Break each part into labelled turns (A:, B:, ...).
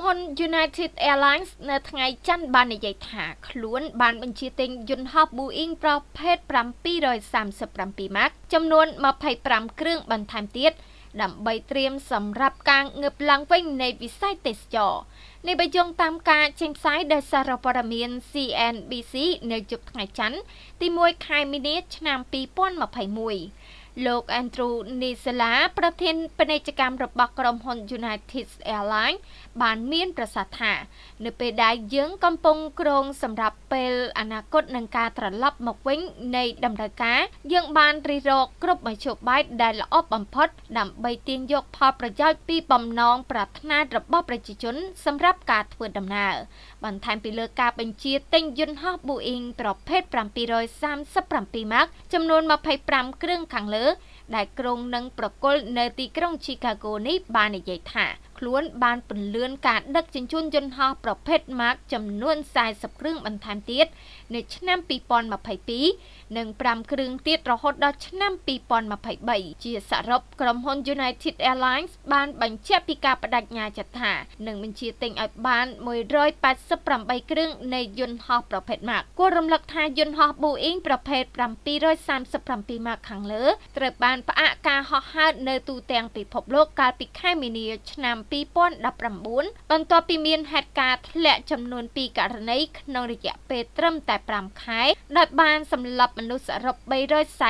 A: ហ៊ុន United Airlines នៅថ្ងៃច័ន្ទបាននិយាយថាខ្លួនបានបញ្ជាទិញយន្តហោះ Boeing ប្រភេទ737 Max ចំនួន25គ្រឿងបន្ថែមទៀតដើម្បីត្រៀមសម្រាប់ការងើបឡើងវិញនៃវិស័យទេសចរណ៍នេះបើយោងតាមការចេញផ្សាយដោយសារព័ត៌មាន CNBC នៅយប់ថ្ងៃច័ន្ទទី1ខែមីនាឆ្នាំ2021លោក Andrew Nisela ប្រធានពាណិជ្ជកម្មរបស់ក្រុមហ៊ុន United Airlines បានមានប្រសាសន៍ថានៅពេលដែលយើងកំពុងគ្រោងសម្រាប់ពេលអនាគតនឹងការត្រឡប់មកវិញនៃតម្រូវការយើងបានរិះរកគ្រប់មធ្យោបាយដែលល្អបំផុតដើម្បីទាញយកផលប្រយោជន៍ពីបំណងប្រាថ្នារបស់ប្រជាជនសម្រាប់ការធ្វើដំណើរបន្ថែមពីលើការបញ្ជាទិញយន្តហោះ Boeing ប្រភេទ737 Max ចំនួន25គ្រឿងខាងលើដែលក្រុងនឹងប្រគល់នៅទីក្រុង Chicago នេះបាននិយាយថាខ្លួនបានពន្លឿនការដឹកជញ្ជូនយន្តហោះប្រភេទ Max ចំនួន40គ្រឿងបន្ថែមទៀតនៅឆ្នាំ2022និង5គ្រឿងទៀតរហូតដល់ឆ្នាំ2023ជាសរុបក្រុមហ៊ុន United Airlines បានបញ្ជាក់ពីការបដិញ្ញាចិត្តថានឹងបញ្ជាទិញឲ្យបាន188គ្រឿងនៃយន្តហោះប្រភេទ Max គួររំលឹកថាយន្តហោះ Boeing ប្រភេទ737 Max ខាងលើត្រូវបានផ្អាកការហោះហើរនៅទូទាំងពិភពលោកកាលពីខែមីនាឆ្នាំ2019បន្ទាប់ពីមានហេតុការណ៍ធ្លាក់ចំនួន2ករណីក្នុងរយៈពេលត្រឹមតែ5ខែដោយបានសម្លាប់មនុស្សសរុប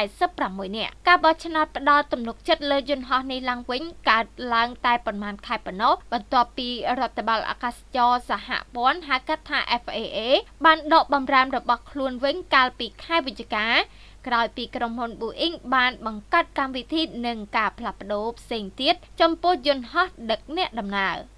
A: 346នាក់ការបោះឆ្នោតផ្ដល់ទំនុកចិត្តលើយន្តហោះនេះឡើងវិញកើតឡើងតែប៉ុន្មានខែប៉ុណ្ណោះបន្ទាប់ពីរដ្ឋបាលអាកាសចរសហព័ន្ធហៅកាត់ថា FAA បានដកបម្រាមរបស់ខ្លួនវិញកាលពីខែវិច្ឆិកាក្រោយពីក្រុមហ៊ុន Boeing បានបង្កើតកម្មវិធីនិងការផ្លាស់ប្ដូរផ្សេងទៀតចំពោះយន្តហោះដឹកអ្នកដំណើរ